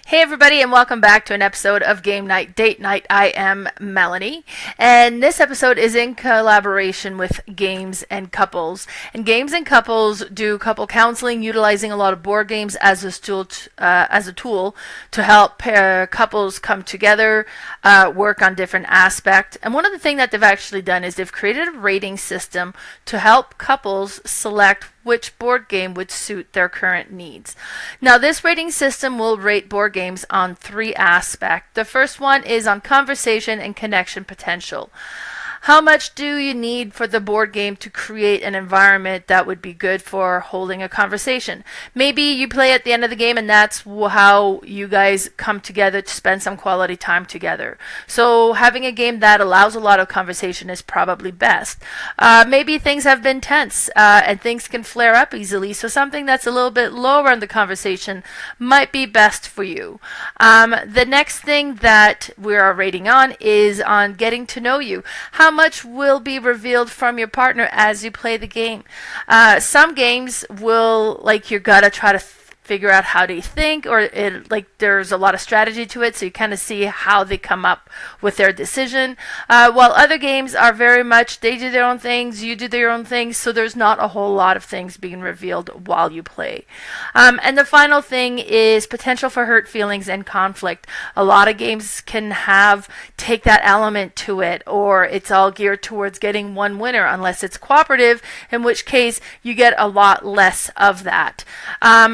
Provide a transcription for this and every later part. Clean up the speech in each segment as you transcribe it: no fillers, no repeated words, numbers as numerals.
Hey everybody, and welcome back to an episode of Game Night Date Night. I am Melanie, and this episode is in collaboration with Games and Couples. And Games and Couples do couple counseling, utilizing a lot of board games as a tool to help couples come together, work on different aspects. And one of the things that they've actually done is they've created a rating system to help couples select which board game would suit their current needs. Now, this rating system will rate board games on three aspects. The first one is on conversation and connection potential. How much do you need for the board game to create an environment that would be good for holding a conversation? Maybe you play at the end of the game and that's how you guys come together to spend some quality time together. So having a game that allows a lot of conversation is probably best. Maybe things have been tense and things can flare up easily, so something that's a little bit lower in the conversation might be best for you. The next thing that we are rating on is on getting to know you. How much will be revealed from your partner as you play the game? Some games will, like, you gotta try to figure out how they think, or there's a lot of strategy to it, so you kind of see how they come up with their decision. While other games are very much, they do their own things, you do their own things, so there's not a whole lot of things being revealed while you play. And the final thing is potential for hurt feelings and conflict. A lot of games can take that element to it, or it's all geared towards getting one winner, unless it's cooperative, in which case you get a lot less of that.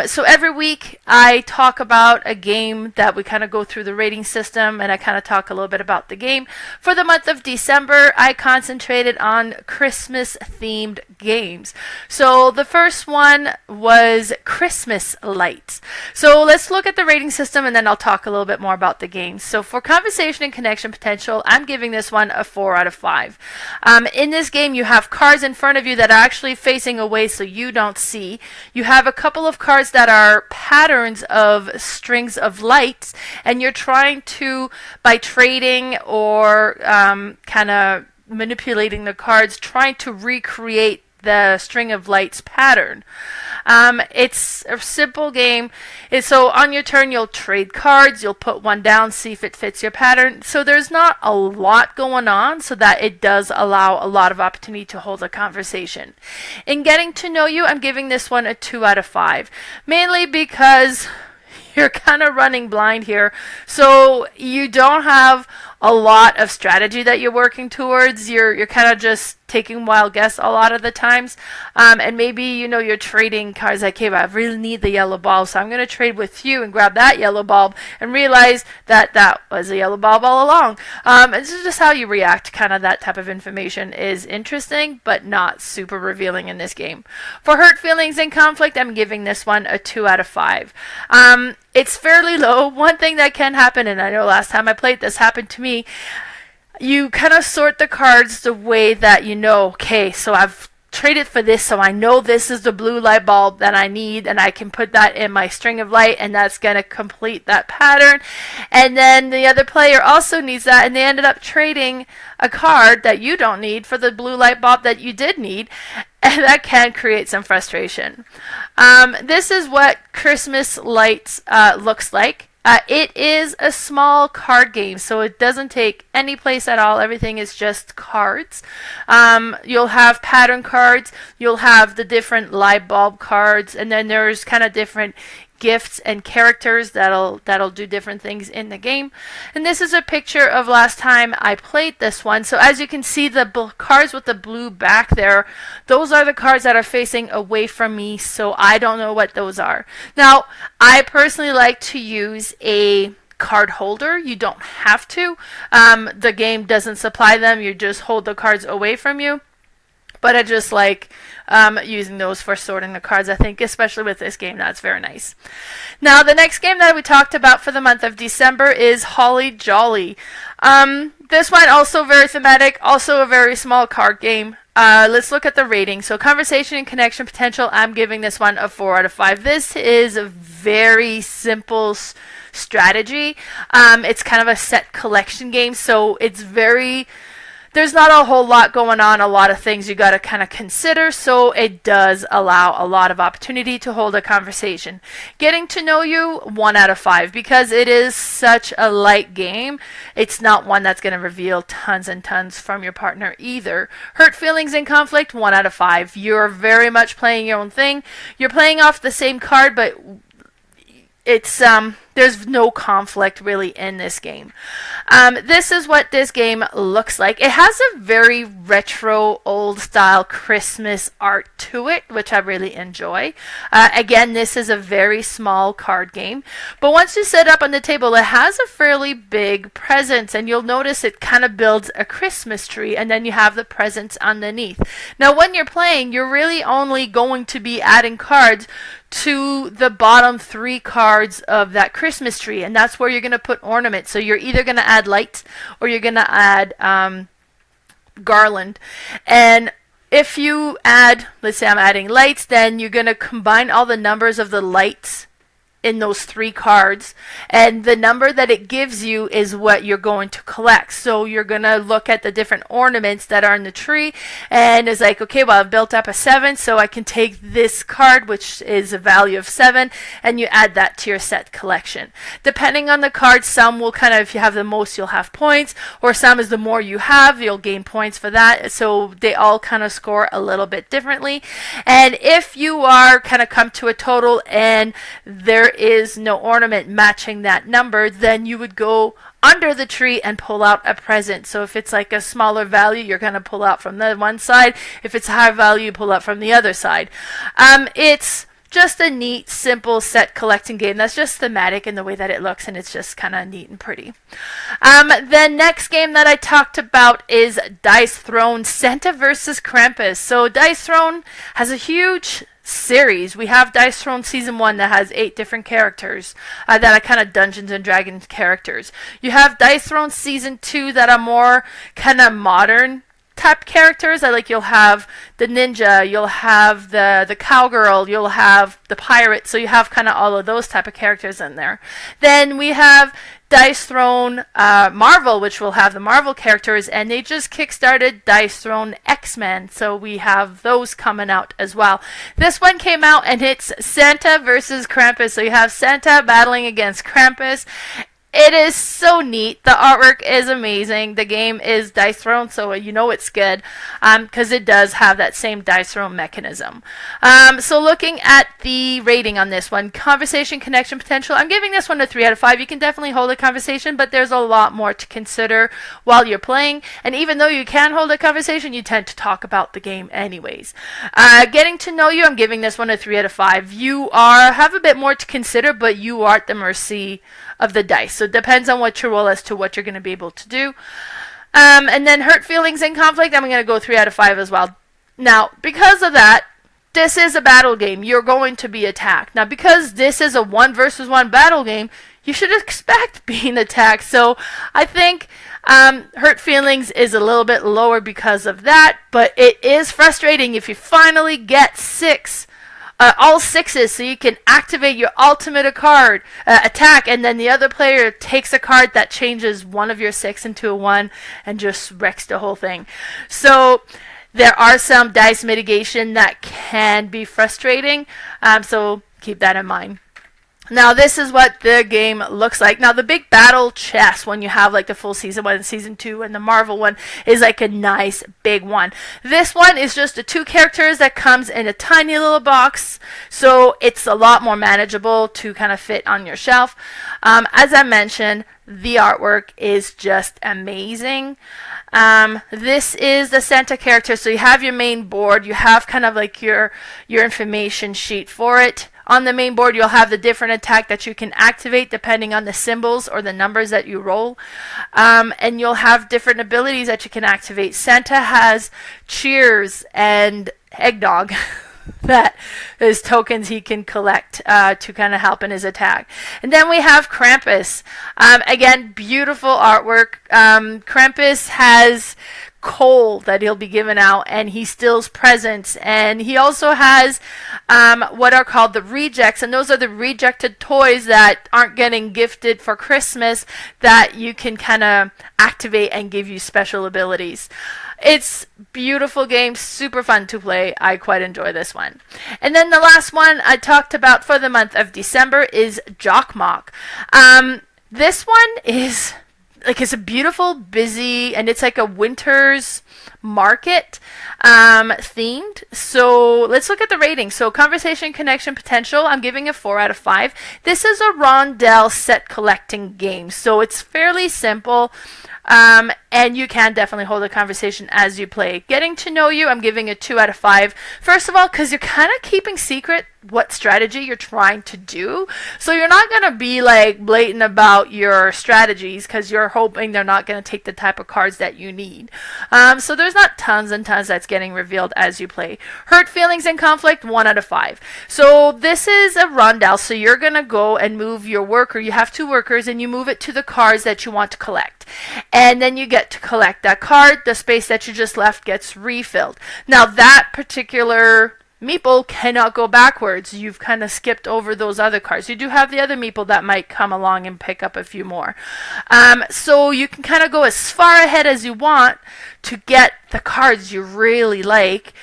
So every week I talk about a game that we kind of go through the rating system, and I kind of talk a little bit about the game. For the month of December, I concentrated on Christmas themed games. So the first one was Christmas lights. So let's look at the rating system and then I'll talk a little bit more about the games. So for conversation and connection potential, I'm giving this one a 4 out of 5. In this game, you have cards in front of you that are actually facing away so you don't see. You have a couple of cards that are patterns of strings of lights, and you're trying to, by trading or kind of manipulating the cards, trying to recreate the string of lights pattern. It's a simple game. So on your turn, you'll trade cards, you'll put one down, see if it fits your pattern. So there's not a lot going on, so that it does allow a lot of opportunity to hold a conversation. In getting to know you, I'm giving this one a 2 out of 5. Mainly because you're kind of running blind here. So you don't have a lot of strategy that you're working towards. You're kind of just taking wild guess a lot of the times, and maybe you're trading cards like, hey, I really need the yellow bulb, so I'm going to trade with you and grab that yellow bulb and realize that that was a yellow bulb all along. And this is just how you react. Kind of that type of information is interesting but not super revealing in this game. For hurt feelings and conflict, I'm giving this one a 2 out of 5. It's fairly low. One thing that can happen, and I know last time I played this happened to me, you kind of sort the cards the way that okay, so I've traded for this, so I know this is the blue light bulb that I need, and I can put that in my string of light, and that's going to complete that pattern. And then the other player also needs that, and they ended up trading a card that you don't need for the blue light bulb that you did need, and that can create some frustration. This is what Christmas lights looks like. It is a small card game, so it doesn't take any place at all. Everything is just cards. You'll have pattern cards, you'll have the different light bulb cards, and then there's kind of different gifts and characters that'll do different things in the game. And this is a picture of last time I played this one. So as you can see, the cards with the blue back there, those are the cards that are facing away from me, so I don't know what those are. Now, I personally like to use a card holder. You don't have to. The game doesn't supply them. You just hold the cards away from you. But I just like using those for sorting the cards. I think especially with this game, that's very nice. Now, the next game that we talked about for the month of December is Holly Jolly. This one also very thematic, also a very small card game. Let's look at the rating. So conversation and connection potential, I'm giving this one a 4 out of 5. This is a very simple strategy. It's kind of a set collection game, so it's very there's not a whole lot going on, a lot of things you got to kind of consider, so it does allow a lot of opportunity to hold a conversation. Getting to know you, 1 out of 5, because it is such a light game. It's not one that's going to reveal tons and tons from your partner either. Hurt feelings and conflict, 1 out of 5. You're very much playing your own thing. You're playing off the same card, but it's there's no conflict really in this game. This is what this game looks like. It has a very retro, old style Christmas art to it, which I really enjoy. Again, this is a very small card game, but once you set up on the table, it has a fairly big presence, and you'll notice it kind of builds a Christmas tree, and then you have the presents underneath. Now, when you're playing, you're really only going to be adding cards to the bottom 3 cards of that Christmas tree, and that's where you're going to put ornaments. So you're either going to add lights or you're going to add garland. And if you add, let's say I'm adding lights, then you're going to combine all the numbers of the lights in those 3 cards, and the number that it gives you is what you're going to collect. So you're going to look at the different ornaments that are in the tree, and it's like, okay, well, I've built up a 7, so I can take this card, which is a value of 7, and you add that to your set collection. Depending on the card, some will kind of, if you have the most, you'll have points, or some is the more you have, you'll gain points for that. So they all kind of score a little bit differently. And if you are kind of come to a total and there is no ornament matching that number, then you would go under the tree and pull out a present. So if it's like a smaller value, you're going to pull out from the one side. If it's a higher value, you pull out from the other side. It's just a neat, simple set collecting game that's just thematic in the way that it looks, and it's just kind of neat and pretty. The next game that I talked about is Dice Throne Santa versus Krampus. So Dice Throne has a huge series. We have Dice Throne Season 1 that has 8 different characters that are kind of Dungeons and Dragons characters. You have Dice Throne Season 2 that are more kind of modern type characters. You'll have the ninja, you'll have the cowgirl, you'll have the pirate, so you have kind of all of those type of characters in there. Then we have Dice Throne Marvel, which will have the Marvel characters, and they just kickstarted Dice Throne X-Men, so we have those coming out as well. This one came out, and it's Santa versus Krampus, so you have Santa battling against Krampus. It is so neat. The artwork is amazing. The game is Dice Throne, so you know it's good because it does have that same Dice Throne mechanism. So looking at the rating on this one, conversation, connection, potential, I'm giving this one a 3 out of 5. You can definitely hold a conversation, but there's a lot more to consider while you're playing. And even though you can hold a conversation, you tend to talk about the game anyways. Getting to know you, I'm giving this one a 3 out of 5. You have a bit more to consider, but you are at the mercy of the dice. So it depends on what you roll as to what you're going to be able to do. And then hurt feelings and conflict, I'm going to go 3 out of 5 as well. Now, because of that, this is a battle game. You're going to be attacked. Now, because this is a 1 versus 1 battle game, you should expect being attacked. So I think hurt feelings is a little bit lower because of that, but it is frustrating if you finally get all 6s, so you can activate your ultimate card attack, and then the other player takes a card that changes one of your 6 into a 1 and just wrecks the whole thing. So there are some dice mitigation that can be frustrating, so keep that in mind. Now, this is what the game looks like. Now, the big battle chest, when you have like the full Season 1 and Season 2 and the Marvel one, is like a nice big one. This one is just the 2 characters that comes in a tiny little box, so it's a lot more manageable to kind of fit on your shelf. As I mentioned, the artwork is just amazing. This is the Santa character, so you have your main board, you have kind of like your information sheet for it. On the main board, you'll have the different attack that you can activate depending on the symbols or the numbers that you roll. And you'll have different abilities that you can activate. Santa has cheers and eggnog. That is tokens he can collect to kind of help in his attack. And then we have Krampus. Again, beautiful artwork. Krampus has coal that he'll be giving out, and he steals presents. And he also has what are called the rejects, and those are the rejected toys that aren't getting gifted for Christmas that you can kind of activate and give you special abilities. It's beautiful game, super fun to play. I quite enjoy this one. And then the last one I talked about for the month of December is Jokkmokk. This one is like, it's a beautiful, busy, and it's like a winter's market themed. So let's look at the rating. So conversation, connection, potential, I'm giving a 4 out of 5. This is a rondel set collecting game, so it's fairly simple. And you can definitely hold a conversation as you play. Getting to know you, I'm giving a 2 out of 5. First of all, because you're kind of keeping secret what strategy you're trying to do. So you're not going to be like blatant about your strategies because you're hoping they're not going to take the type of cards that you need. So there's not tons and tons that's getting revealed as you play. Hurt feelings and conflict, 1 out of 5. So this is a rondel. So you're going to go and move your worker. You have 2 workers and you move it to the cards that you want to collect. And then you get to collect that card. The space that you just left gets refilled. Now that particular meeple cannot go backwards. You've kind of skipped over those other cards. You do have the other meeple that might come along and pick up a few more. So you can kind of go as far ahead as you want to get the cards you really like,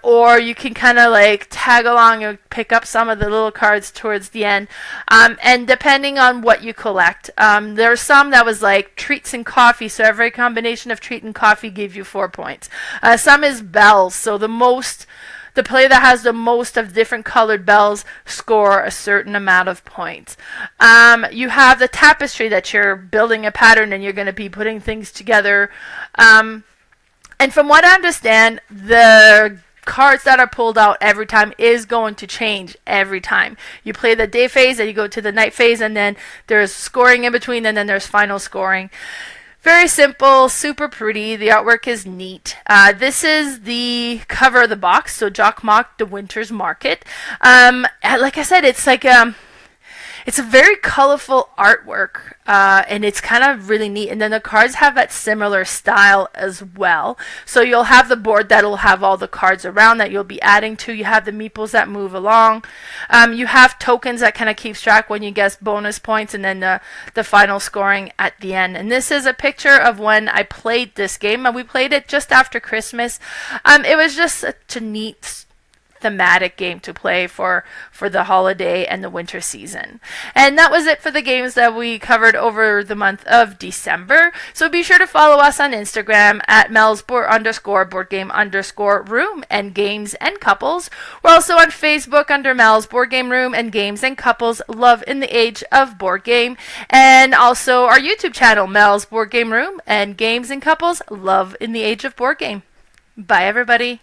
or you can kind of like tag along and pick up some of the little cards towards the end, and depending on what you collect, there's some that was like treats and coffee, so every combination of treat and coffee gave you 4 points. Some is bells, so the player that has the most of different colored bells score a certain amount of points. You have the tapestry that you're building a pattern and you're going to be putting things together. And from what I understand, the cards that are pulled out every time is going to change every time. You play the day phase and you go to the night phase, and then there's scoring in between, and then there's final scoring. Very simple, super pretty. The artwork is neat. This is the cover of the box, so Jokkmokk, the Winter's Market. Like I said, it's like it's a very colorful artwork, and it's kind of really neat. And then the cards have that similar style as well. So you'll have the board that'll have all the cards around that you'll be adding to. You have the meeples that move along. You have tokens that kind of keeps track when you guess bonus points, and then the final scoring at the end. And this is a picture of when I played this game, and we played it just after Christmas. It was just such a neat thematic game to play for the holiday and the winter season. And that was it for the games that we covered over the month of December. So be sure to follow us on Instagram at Mel's_boardgame_room and Games and Couples. We're also on Facebook under Mel's Board Game Room and Games and Couples Love in the Age of Board Game, and also our YouTube channel Mel's Board Game Room and Games and Couples Love in the Age of Board Game. Bye everybody.